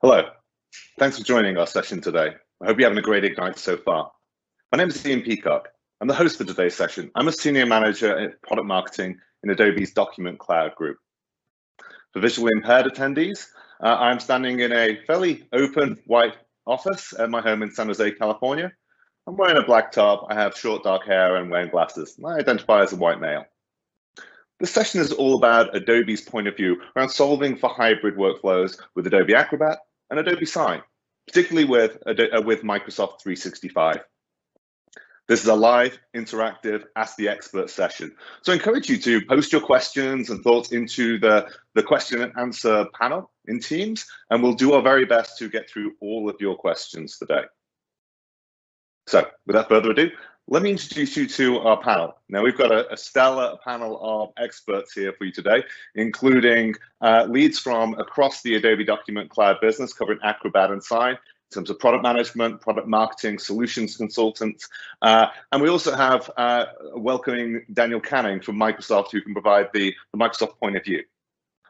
Hello, thanks for joining our session today. I hope you're having a great Ignite so far. My name is Ian Peacock. I'm the host for today's session. I'm a senior manager at product marketing in Adobe's Document Cloud group. For visually impaired attendees, I'm standing in a fairly open white office at my home in San Jose, California. I'm wearing a black top, I have short dark hair and wearing glasses. I identify as a white male. This session is all about Adobe's point of view around solving for hybrid workflows with Adobe Acrobat and Adobe Sign, particularly with Microsoft 365. This is a live, interactive Ask the Expert session. So I encourage you to post your questions and thoughts into the question and answer panel in Teams, and we'll do our very best to get through all of your questions today. So without further ado, let me introduce you to our panel. Now, we've got a stellar panel of experts here for you today, including leads from across the Adobe Document Cloud business, covering Acrobat and Sign, in terms of product management, product marketing, solutions consultants. And we also have welcoming Daniel Canning from Microsoft, who can provide the Microsoft point of view.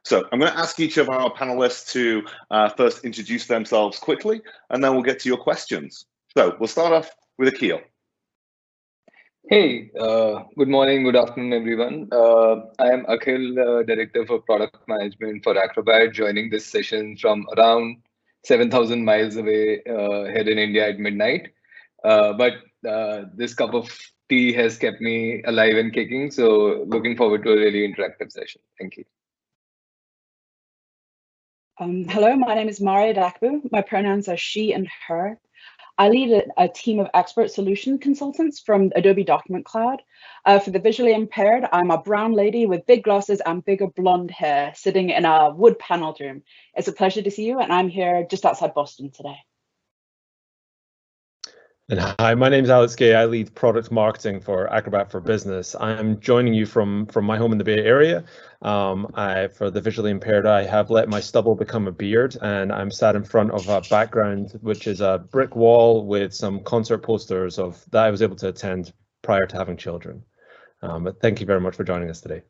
So I'm going to ask each of our panelists to first introduce themselves quickly, and then we'll get to your questions. So we'll start off with Akhil. Hey, good morning, good afternoon, everyone. I am Akhil, Director for Product Management for Acrobat, joining this session from around 7,000 miles away here in India at midnight. But this cup of tea has kept me alive and kicking, so looking forward to a really interactive session. Thank you. Hello, my name is Maria Dakbu. My pronouns are she and her. I lead a team of expert solution consultants from Adobe Document Cloud. For the visually impaired, I'm a brown lady with big glasses and bigger blonde hair sitting in a wood paneled room. It's a pleasure to see you, and I'm here just outside Boston today. And hi, my name is Alex Gay. I lead product marketing for Acrobat for Business. I'm joining you from my home in the Bay Area. For the visually impaired, I have let my stubble become a beard, and I'm sat in front of a background, which is a brick wall with some concert posters that I was able to attend prior to having children. But thank you very much for joining us today.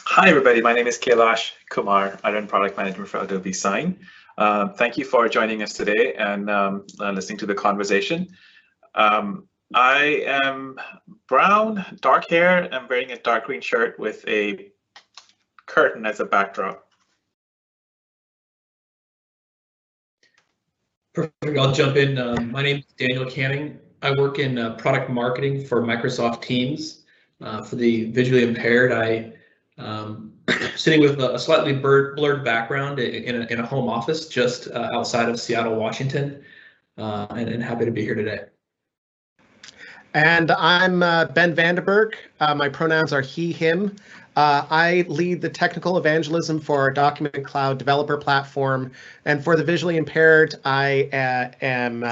Hi, everybody. My name is Kailash Kumar. I run product management for Adobe Sign. Thank you for joining us today and listening to the conversation. I am brown, dark hair. I'm wearing a dark green shirt with a curtain as a backdrop. Perfect. I'll jump in. My name is Daniel Canning. I work in product marketing for Microsoft Teams. For the visually impaired, I sitting with a slightly blurred background in a home office just outside of Seattle, Washington, and happy to be here today. And I'm Ben Vandenberg. My pronouns are he, him. I lead the technical evangelism for our Document Cloud developer platform. And for the visually impaired, I am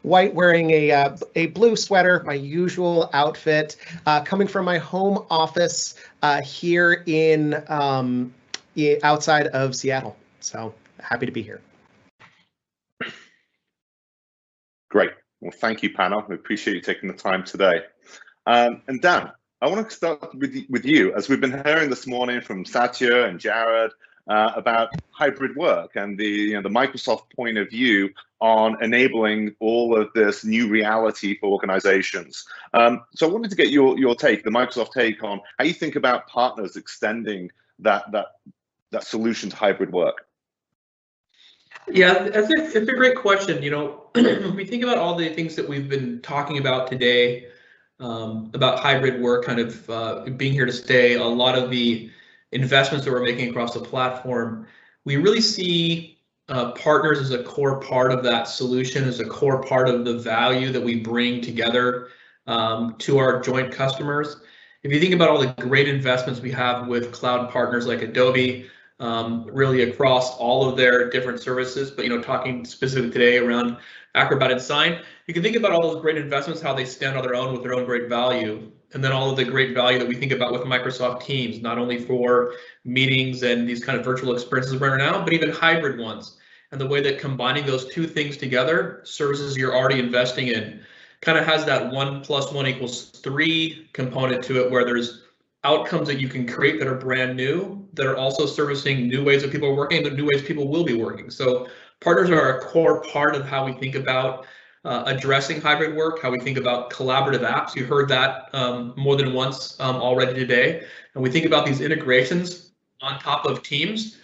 white, wearing a blue sweater, my usual outfit, coming from my home office here in outside of Seattle. So happy to be here. Great. Well, thank you, panel. We appreciate you taking the time today. And Dan, I want to start with you, as we've been hearing this morning from Satya and Jared about hybrid work and the Microsoft point of view on enabling all of this new reality for organizations. So I wanted to get your take, the Microsoft take, on how you think about partners extending that solution to hybrid work. Yeah, it's a great question. You know, if we think about all the things that we've been talking about today, about hybrid work kind of being here to stay, a lot of the investments that we're making across the platform, we really see partners as a core part of that solution, as a core part of the value that we bring together to our joint customers. If you think about all the great investments we have with cloud partners like Adobe, really across all of their different services, but talking specifically today around Acrobat and Sign, you can think about all those great investments, how they stand on their own with their own great value, and then all of the great value that we think about with Microsoft Teams, not only for meetings and these kind of virtual experiences right now, but even hybrid ones, and the way that combining those two things together, services you're already investing in, kind of has that 1 + 1 = 3 component to it, where there's outcomes that you can create that are brand new, that are also servicing new ways that people are working, and new ways people will be working. So partners are a core part of how we think about addressing hybrid work, how we think about collaborative apps. You heard that more than once already today. And we think about these integrations on top of Teams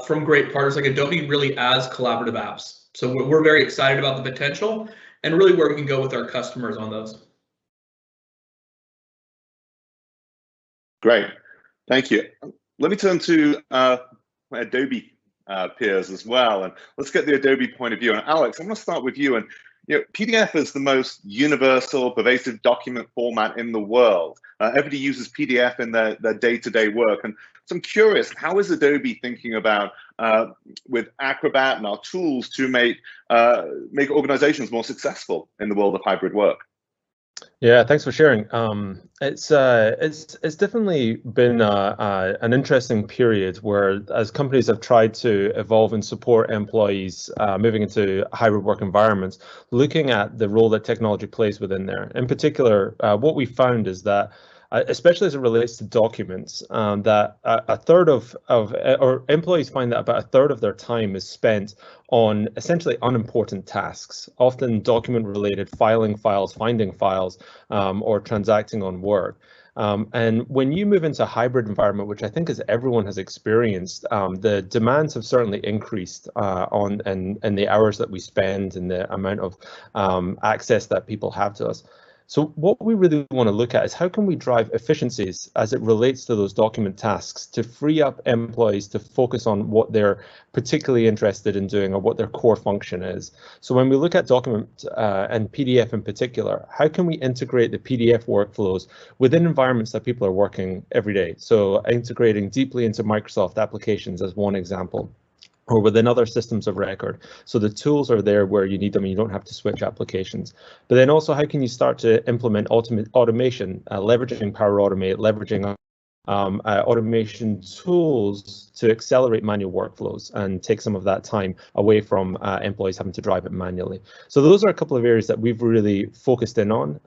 from great partners like Adobe, really as collaborative apps. So we're very excited about the potential and really where we can go with our customers on those. Great, thank you. Let me turn to Adobe peers as well, and let's get the Adobe point of view. And Alex, I'm going to start with you. And PDF is the most universal, pervasive document format in the world. Everybody uses PDF in their day-to-day work. And so I'm curious, how is Adobe thinking about, with Acrobat and our tools, to make organizations more successful in the world of hybrid work? Yeah, thanks for sharing. It's definitely been an interesting period where, as companies have tried to evolve and support employees moving into hybrid work environments, looking at the role that technology plays within there. In particular, what we found is that, especially as it relates to documents, that a third or employees find that about a third of their time is spent on essentially unimportant tasks, often document-related, filing files, finding files, or transacting on work. And when you move into a hybrid environment, which I think as everyone has experienced, the demands have certainly increased and the hours that we spend and the amount of access that people have to us. So what we really want to look at is how can we drive efficiencies as it relates to those document tasks to free up employees to focus on what they're particularly interested in doing or what their core function is. So when we look at document and PDF in particular, how can we integrate the PDF workflows within environments that people are working every day? So integrating deeply into Microsoft applications as one example, or within other systems of record. So the tools are there where you need them and you don't have to switch applications. But then also, how can you start to implement automation, leveraging Power Automate, leveraging automation tools to accelerate manual workflows and take some of that time away from employees having to drive it manually. So those are a couple of areas that we've really focused in on.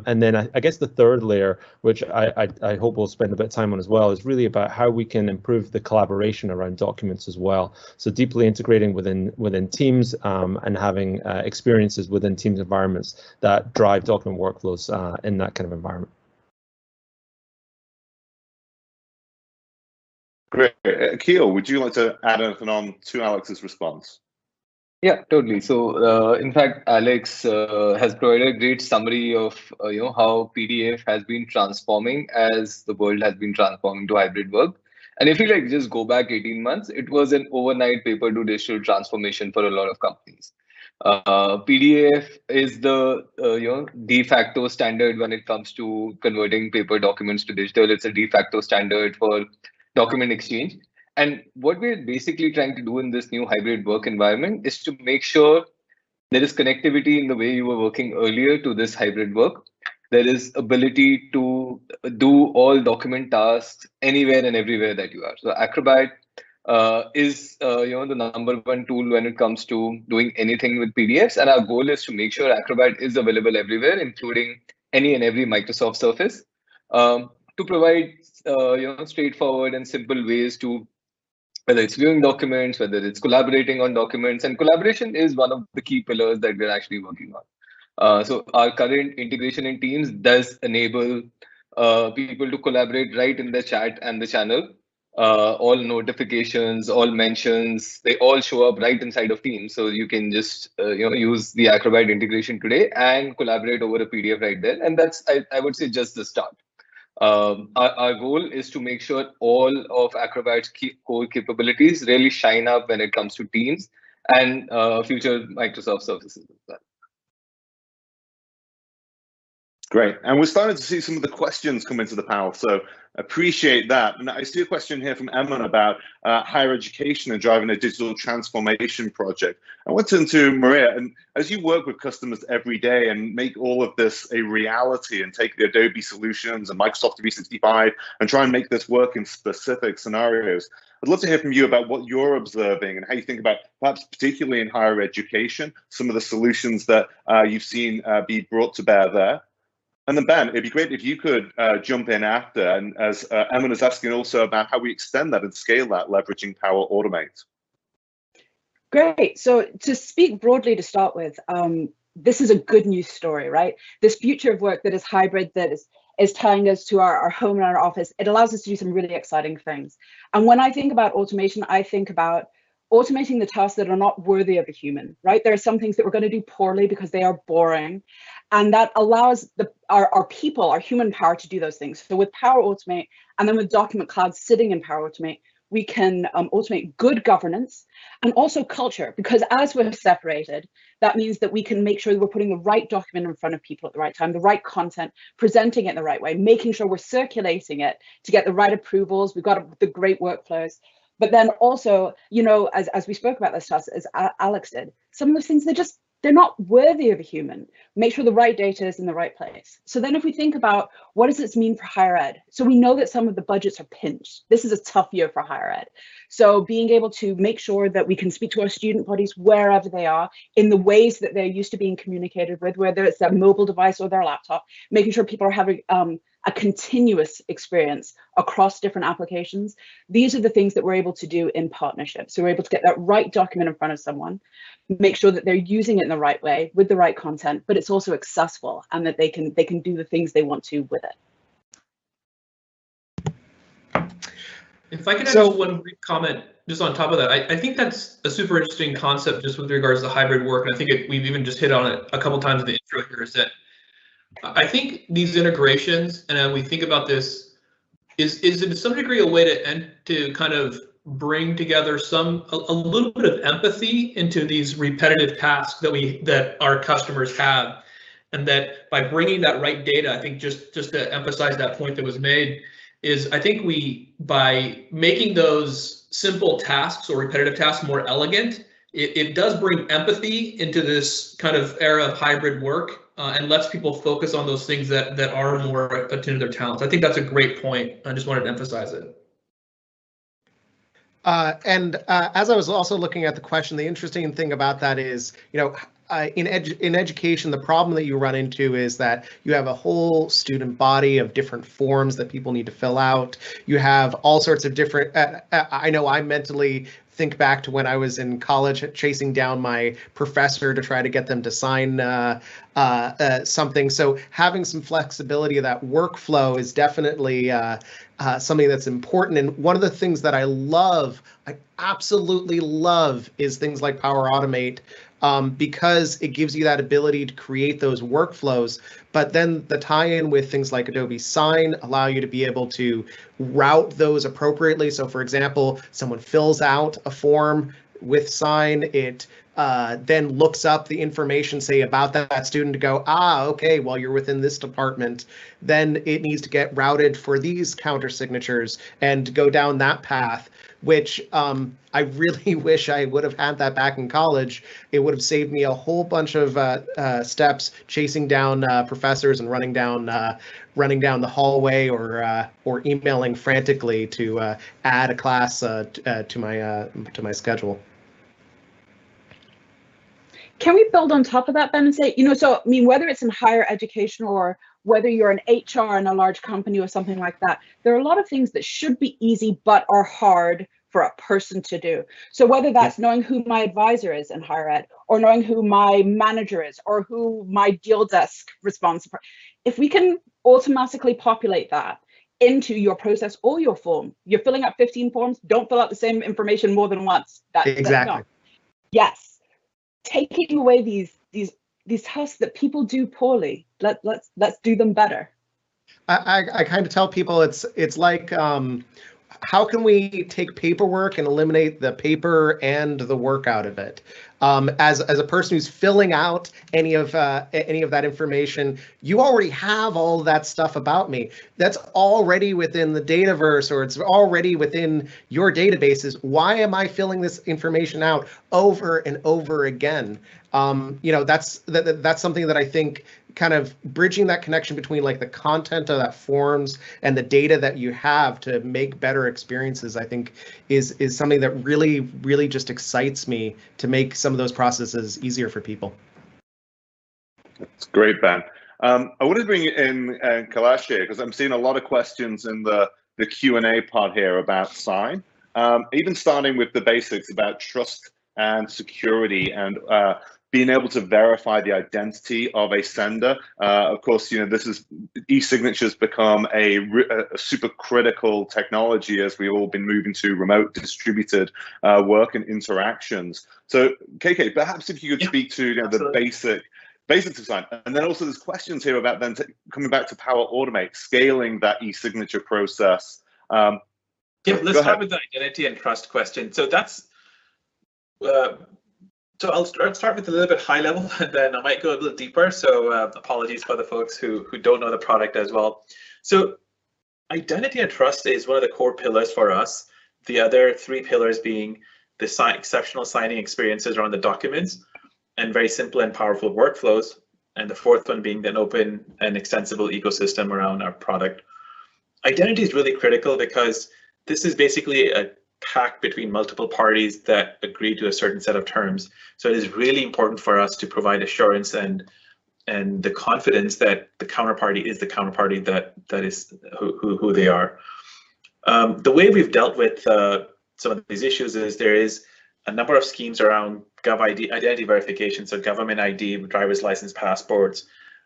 And then I guess the third layer, which I hope we'll spend a bit of time on as well, is really about how we can improve the collaboration around documents as well. So deeply integrating within teams and having experiences within teams environments that drive document workflows in that kind of environment. Great. Akil, would you like to add anything on to Alex's response? Yeah, totally. So, in fact, Alex has provided a great summary of how PDF has been transforming as the world has been transforming to hybrid work. And if you just go back 18 months, it was an overnight paper to digital transformation for a lot of companies. PDF is the de facto standard when it comes to converting paper documents to digital. It's a de facto standard for document exchange. And what we're basically trying to do in this new hybrid work environment is to make sure there is connectivity in the way you were working earlier to this hybrid work. There is ability to do all document tasks anywhere and everywhere that you are. So Acrobat is the number one tool when it comes to doing anything with PDFs. And our goal is to make sure Acrobat is available everywhere, including any and every Microsoft Surface, to provide straightforward and simple ways to, whether it's viewing documents, whether it's collaborating on documents. And collaboration is one of the key pillars that we're actually working on. So our current integration in Teams does enable people to collaborate right in the chat and the channel. All notifications, all mentions, they all show up right inside of Teams. So you can just use the Acrobat integration today and collaborate over a PDF right there. And that's, I would say, just the start. Our goal is to make sure all of Acrobat's core capabilities really shine up when it comes to Teams and future Microsoft services as well. Great, and we're starting to see some of the questions come into the panel, so appreciate that. And I see a question here from Emma about higher education and driving a digital transformation project. I want to turn to Maria, and as you work with customers every day and make all of this a reality and take the Adobe solutions and Microsoft 365 and try and make this work in specific scenarios, I'd love to hear from you about what you're observing and how you think about, perhaps particularly in higher education, some of the solutions that you've seen be brought to bear there. And then Ben, it'd be great if you could jump in after, and as Emma was asking also about how we extend that and scale that, leveraging Power Automate. Great. So to speak broadly to start with, this is a good news story, right? This future of work that is hybrid, that is tying us to our home and our office, it allows us to do some really exciting things. And when I think about automation, I think about automating the tasks that are not worthy of a human, right? There are some things that we're going to do poorly because they are boring. And that allows our people, our human power to do those things. So with Power Automate, and then with Document Cloud sitting in Power Automate, we can automate good governance and also culture, because as we're separated, that means that we can make sure that we're putting the right document in front of people at the right time, the right content, presenting it in the right way, making sure we're circulating it to get the right approvals. We've got the great workflows. But then also, you know, as we spoke about this task, as Alex did, some of those things, they're not worthy of a human. Make sure the right data is in the right place. So then if we think about what does this mean for higher ed? So we know that some of the budgets are pinched. This is a tough year for higher ed. So being able to make sure that we can speak to our student bodies wherever they are in the ways that they're used to being communicated with, whether it's their mobile device or their laptop, making sure people are having a continuous experience across different applications. These are the things that we're able to do in partnership. So we're able to get that right document in front of someone, make sure that they're using it in the right way with the right content, but it's also accessible and that they can do the things they want to with it. If I could add just one brief comment just on top of that, I think that's a super interesting concept just with regards to hybrid work. And I think we've even just hit on it a couple times in the intro here, is that I think these integrations, and we think about this, is to some degree a way to kind of bring together a little bit of empathy into these repetitive tasks that our customers have, and that by bringing that right data, I think just to emphasize that point that was made, is I think by making those simple tasks or repetitive tasks more elegant, it does bring empathy into this kind of era of hybrid work. And lets people focus on those things that are more attuned to their talents. I think that's a great point. I just wanted to emphasize it. And as I was also looking at the question, the interesting thing about that is, you know, in education, the problem that you run into is that you have a whole student body of different forms that people need to fill out. You have all sorts of different, I know I mentally think back to when I was in college chasing down my professor to try to get them to sign something. So having some flexibility of that workflow is definitely something that's important. And one of the things that I absolutely love, is things like Power Automate, because it gives you that ability to create those workflows. But then the tie-in with things like Adobe Sign allow you to be able to route those appropriately. So for example, someone fills out a form with Sign, it then looks up the information, say, about that student to go, okay, well, you're within this department, then it needs to get routed for these counter signatures and go down that path, which I really wish I would have had that back in college. It would have saved me a whole bunch of steps chasing down professors and running down the hallway or emailing frantically to add a class to my schedule. Can we build on top of that, Ben, and say, you know, so I mean, whether it's in higher education or whether you're an HR in a large company or something like that, there are a lot of things that should be easy but are hard for a person to do. So whether that's knowing who my advisor is in higher ed, or knowing who my manager is, or who my deal desk responsible, if we can automatically populate that into your process or your form, you're filling out 15 forms, don't fill out the same information more than once. Exactly. No. Yes. Taking away these tasks that people do poorly, let's do them better. I kind of tell people it's like, how can we take paperwork and eliminate the paper and the work out of it? As a person who's filling out any of that information, you already have all of that stuff about me. That's already within the Dataverse, or it's already within your databases. Why am I filling this information out over and over again? You know, that's something that I think kind of bridging that connection between like the content of that forms and the data that you have to make better experiences, I think is something that really, really just excites me to make some of those processes easier for people. That's great, Ben. I wanted to bring in Kailash here because I'm seeing a lot of questions in the Q&A pod here about Sign, even starting with the basics about trust and security and being able to verify the identity of a sender. Of course, this is e-signatures become a super critical technology as we've all been moving to remote distributed work and interactions. So, KK, perhaps if you could speak to the basics of Sign, and then also there's questions here about then coming back to Power Automate, scaling that e-signature process. Yeah, let's start with the identity and trust question. So that's. So I'll start with a little bit high level, and then I might go a little deeper. So apologies for the folks who don't know the product as well. So identity and trust is one of the core pillars for us. The other three pillars being the exceptional signing experiences around the documents and very simple and powerful workflows. And the fourth one being an open and extensible ecosystem around our product. Identity is really critical because this is basically a pact between multiple parties that agree to a certain set of terms. So it is really important for us to provide assurance and the confidence that the counterparty is the counterparty that is who they are. The way we've dealt with some of these issues is there is a number of schemes around GovID identity verification, so government ID, driver's license, passports,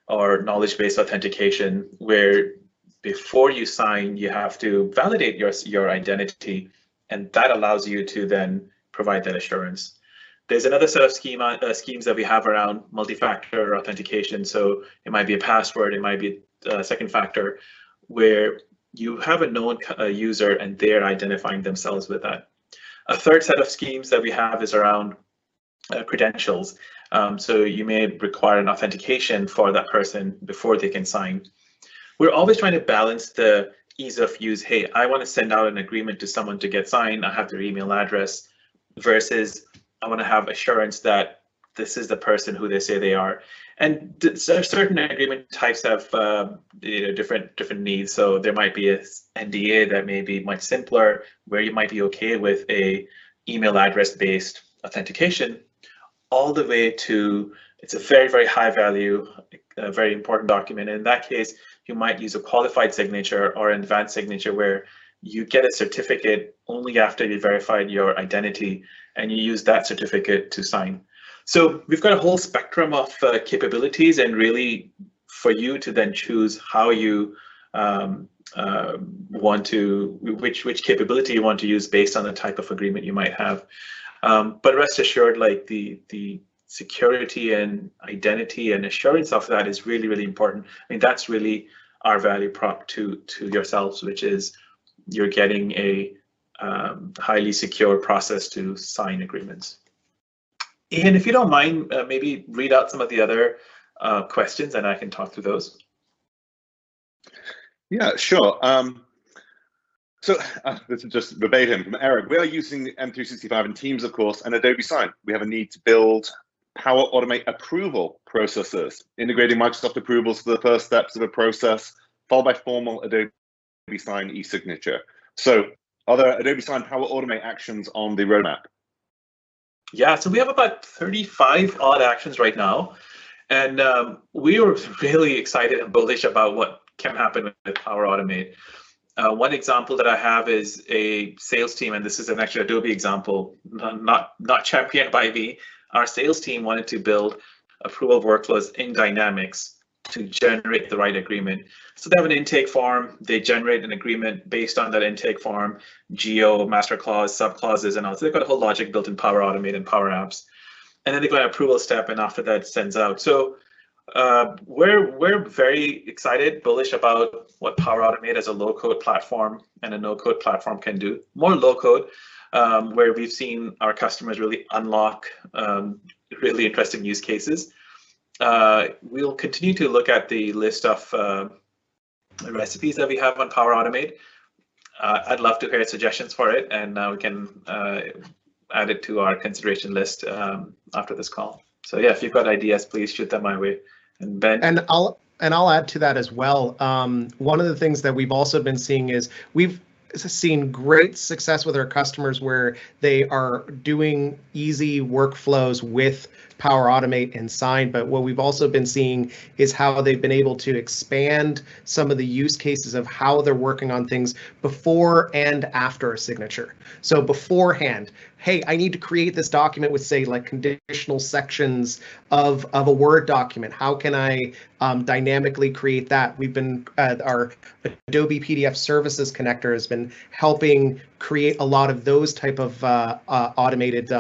or knowledge-based authentication, where before you sign, you have to validate your identity. And that allows you to then provide that assurance. There's another set of schemes that we have around multi-factor authentication. So it might be a password, it might be a second factor, where you have a known user and they're identifying themselves with that. A third set of schemes that we have is around credentials. So you may require an authentication for that person before they can sign. We're always trying to balance the ease of use. Hey, I want to send out an agreement to someone to get signed. I have their email address, versus I want to have assurance that this is the person who they say they are. And certain agreement types have different needs. So there might be a NDA that may be much simpler, where you might be okay with a email address based authentication, all the way to it's a very, very high value, very important document. And in that case, you might use a qualified signature or an advanced signature where you get a certificate only after you verified your identity and you use that certificate to sign. So we've got a whole spectrum of capabilities, and really for you to then choose how you want to, which capability you want to use based on the type of agreement you might have. But rest assured, like the security and identity and assurance of that is really, really important. I mean, that's really our value prop to yourselves, which is you're getting a highly secure process to sign agreements. Ian, if you don't mind, maybe read out some of the other questions and I can talk through those. Yeah, sure. So this is just verbatim from Eric. We are using M365 and Teams, of course, and Adobe Sign. We have a need to build Power Automate approval processes, integrating Microsoft approvals for the first steps of a process, followed by formal Adobe Sign e-signature. So are there Adobe Sign Power Automate actions on the roadmap? Yeah, so we have about 35 odd actions right now. And we were really excited and bullish about what can happen with Power Automate. One example that I have is a sales team, and this is an actual Adobe example, not championed by me. Our sales team wanted to build approval workflows in Dynamics to generate the right agreement. So they have an intake form, they generate an agreement based on that intake form, geo, master clause, sub clauses, and all. So they've got a whole logic built in Power Automate and Power Apps. And then they got an approval step, and after that sends out. So we're very excited, bullish about what Power Automate as a low-code platform and a no-code platform can do. More low-code, where we've seen our customers really unlock really interesting use cases. We'll continue to look at the list of recipes that we have on Power Automate. I'd love to hear suggestions for it, and we can add it to our consideration list after this call. So yeah, if you've got ideas, please shoot them my way. And Ben? And I'll add to that as well. One of the things that we've also been seeing is we've seen great success with our customers where they are doing easy workflows with Power Automate and Sign, but what we've also been seeing is how they've been able to expand some of the use cases of how they're working on things before and after a signature. So beforehand, hey, I need to create this document with, say, like conditional sections of a Word document. How can I dynamically create that? We've been, our Adobe PDF Services connector has been helping create a lot of those type of automated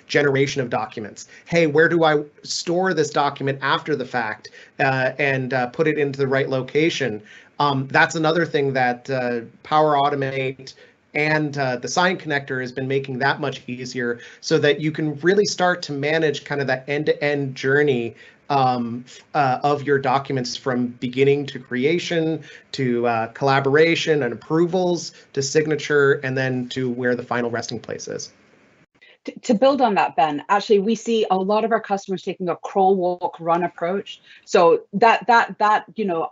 generation of documents. Hey, where do I store this document after the fact and put it into the right location? That's another thing that Power Automate and the Sign connector has been making that much easier, so that you can really start to manage kind of that end-to-end journey of your documents, from beginning to creation to collaboration and approvals to signature, and then to where the final resting place is. To build on that, Ben, actually, we see a lot of our customers taking a crawl, walk, run approach. So that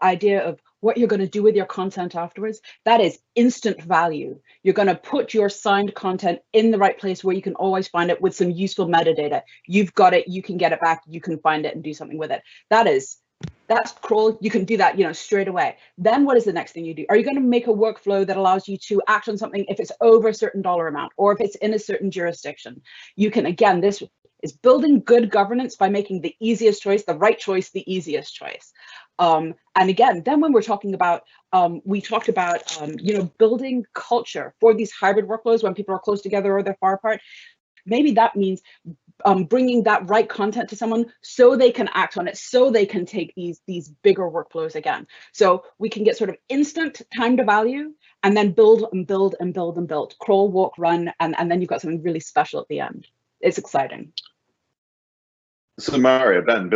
idea of what you're going to do with your content afterwards, that is instant value. You're going to put your signed content in the right place where you can always find it with some useful metadata. You've got it, you can get it back, you can find it and do something with it. That's crawl. You can do that, straight away. Then what is the next thing you do? Are you going to make a workflow that allows you to act on something if it's over a certain dollar amount, or if it's in a certain jurisdiction? You can, again, this is building good governance by making the easiest choice, the right choice, the easiest choice. And again, then when we're talking about, we talked about, building culture for these hybrid workflows when people are close together or they're far apart. Maybe that means bringing that right content to someone so they can act on it, so they can take these bigger workflows again. So we can get sort of instant time to value, and then build and build and build and build, crawl, walk, run, and then you've got something really special at the end. It's exciting. So Mario, Ben,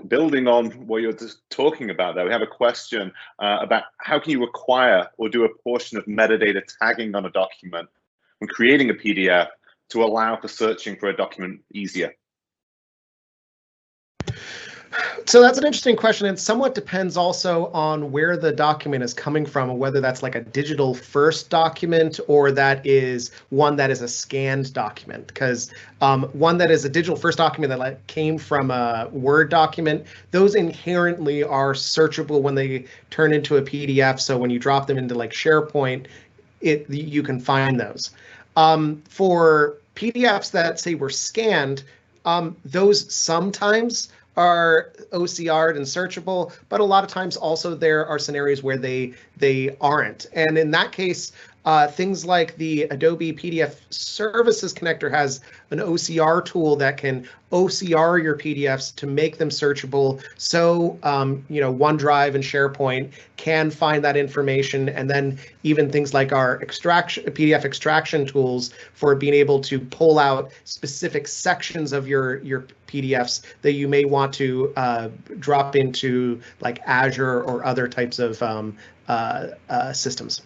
building on what you're just talking about there, we have a question about how can you require or do a portion of metadata tagging on a document when creating a PDF to allow for searching for a document easier? So that's an interesting question. It somewhat depends also on where the document is coming from, whether that's like a digital first document or that is one that is a scanned document. Because one that is a digital first document that came from a Word document, those inherently are searchable when they turn into a PDF. So when you drop them into like SharePoint, you can find those. For PDFs that say were scanned, those sometimes are OCR'd and searchable, but a lot of times also there are scenarios where they aren't. And in that case, things like the Adobe PDF Services connector has an OCR tool that can OCR your PDFs to make them searchable. So, OneDrive and SharePoint can find that information, and then even things like our PDF extraction tools for being able to pull out specific sections of your PDFs that you may want to drop into like Azure or other types of systems.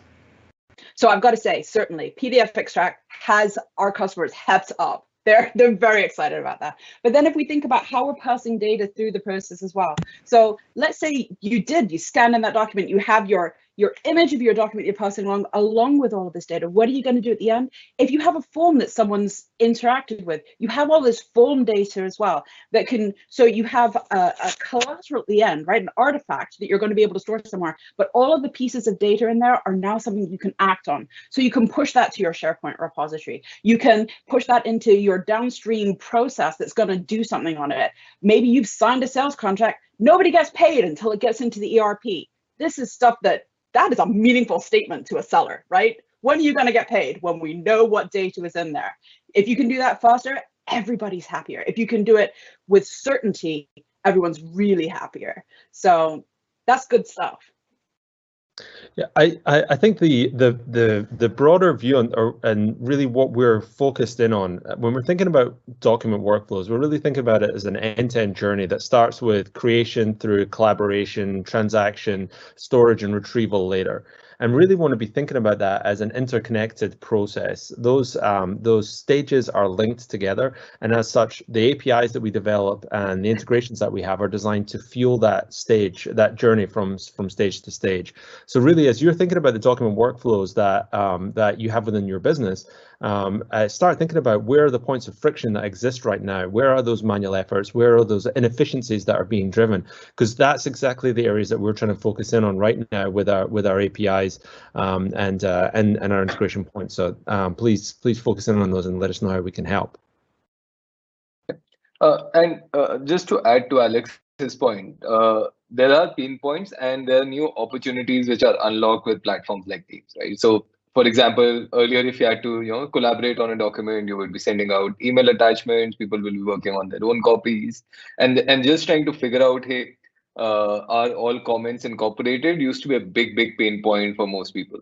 So I've got to say, certainly, PDF Extract has our customers' heads up. They're very excited about that. But then if we think about how we're passing data through the process as well. So let's say you scanned in that document, you have your image of your document you're passing along with all of this data. What are you going to do at the end? If you have a form that someone's interacted with, you have all this form data as well that can, so you have a collateral at the end, right? An artifact that you're going to be able to store somewhere, but all of the pieces of data in there are now something you can act on. So you can push that to your SharePoint repository. You can push that into your downstream process that's going to do something on it. Maybe you've signed a sales contract, nobody gets paid until it gets into the ERP. This is stuff that is a meaningful statement to a seller, right? When are you going to get paid? When we know what data is in there. If you can do that faster, everybody's happier. If you can do it with certainty, everyone's really happier. So that's good stuff. Yeah, I think the broader view and really what we're focused in on when we're thinking about document workflows, we're really thinking about it as an end-to-end journey that starts with creation through collaboration, transaction, storage, and retrieval later. and really want to be thinking about that as an interconnected process. Those stages are linked together, and as such, the APIs that we develop and the integrations that we have are designed to fuel that stage, that journey from stage to stage. So really, as you're thinking about the document workflows that you have within your business, start thinking about where are the points of friction that exist right now. Where are those manual efforts? Where are those inefficiencies that are being driven? Because that's exactly the areas that we're trying to focus in on right now with our APIs and our integration points. So please focus in on those and let us know how we can help. Just to add to Alex's point, there are pain points and there are new opportunities which are unlocked with platforms like Teams, right? So, for example, earlier, if you had to collaborate on a document, you would be sending out email attachments. People will be working on their own copies, and just trying to figure out, hey, are all comments incorporated? Used to be a big pain point for most people.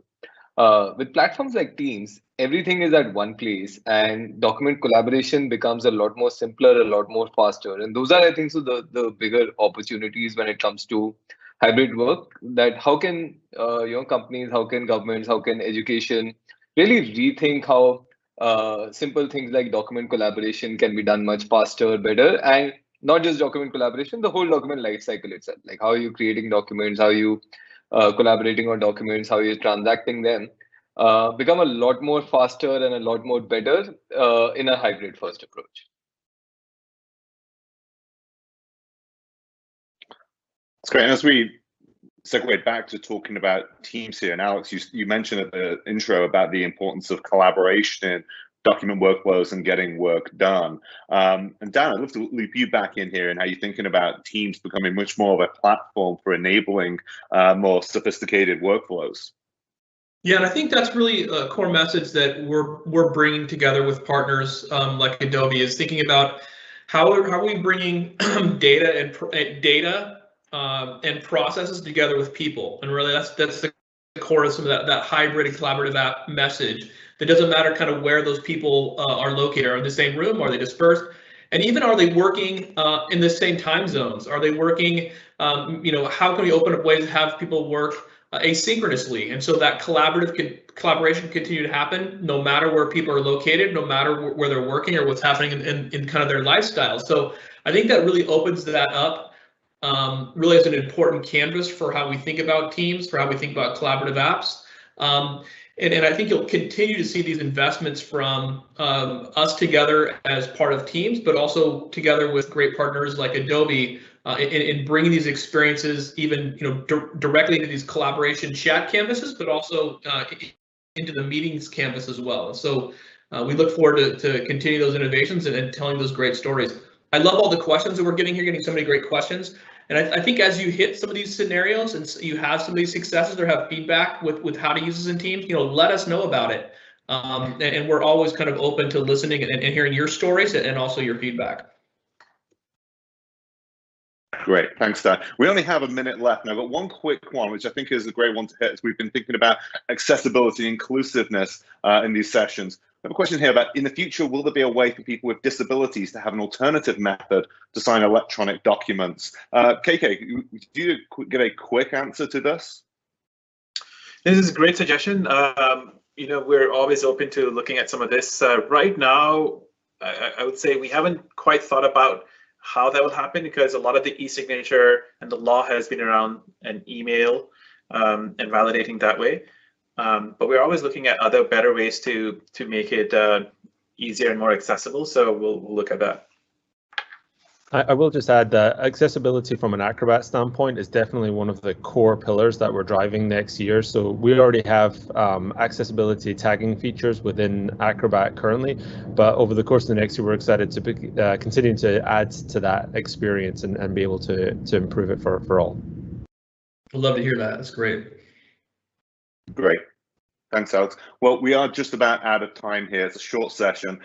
With platforms like Teams, everything is at one place, and document collaboration becomes a lot more simpler, a lot more faster. And those are, I think, so the bigger opportunities when it comes to hybrid work. That how can companies, how can governments, how can education really rethink how simple things like document collaboration can be done much faster, better, and not just document collaboration, the whole document lifecycle itself. Like how are you creating documents, how are you collaborating on documents, how you're transacting them, become a lot more faster and a lot more better in a hybrid first approach. That's great. And as we segue back to talking about Teams here, and Alex, you mentioned at the intro about the importance of collaboration in document workflows and getting work done. And Dan, I'd love to loop you back in here and how you're thinking about Teams becoming much more of a platform for enabling more sophisticated workflows. Yeah, and I think that's really a core message that we're bringing together with partners like Adobe, is thinking about how are we bringing data and processes together with people, and really that's the core of some of that hybrid and collaborative app message. That doesn't matter kind of where those people are located. Are in the same room? Are they dispersed? And even are they working in the same time zones? Are they working? How can we open up ways to have people work asynchronously, and so that collaboration continue to happen no matter where people are located, no matter where they're working or what's happening in kind of their lifestyle. So I think that really opens that up really as an important canvas for how we think about Teams, for how we think about collaborative apps. And I think you'll continue to see these investments from us together as part of Teams, but also together with great partners like Adobe in bringing these experiences even directly into these collaboration chat canvases, but also into the meetings canvas as well. So we look forward to continue those innovations and telling those great stories. I love all the questions that we're getting so many great questions. And I think as you hit some of these scenarios and you have some of these successes or have feedback with how to use this in Teams, let us know about it. And we're always kind of open to listening and hearing your stories and also your feedback. Great, thanks, Dan. We only have a minute left now, but one quick one, which I think is a great one to hit, as we've been thinking about accessibility, inclusiveness in these sessions. I have a question here about, in the future, will there be a way for people with disabilities to have an alternative method to sign electronic documents? KK, do you give a quick answer to this? This is a great suggestion. We're always open to looking at some of this. Right now, I would say we haven't quite thought about how that will happen, because a lot of the e-signature and the law has been around an email and validating that way. But we're always looking at other better ways to make it easier and more accessible. So we'll look at that. I will just add that accessibility from an Acrobat standpoint is definitely one of the core pillars that we're driving next year. So we already have accessibility tagging features within Acrobat currently, but over the course of the next year, we're excited to be, continue to add to that experience and be able to improve it for all. I'd love to hear that. That's great. Great. Thanks, Alex. Well, we are just about out of time here. It's a short session.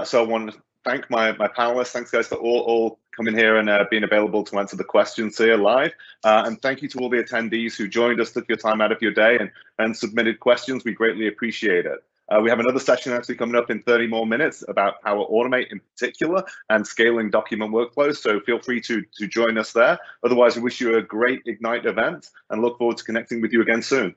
So I want to thank my panelists. Thanks, guys, for all coming here and being available to answer the questions here live. And thank you to all the attendees who joined us, took your time out of your day and submitted questions. We greatly appreciate it. We have another session actually coming up in 30 more minutes about Power Automate in particular and scaling document workflows. So feel free to join us there. Otherwise, we wish you a great Ignite event and look forward to connecting with you again soon.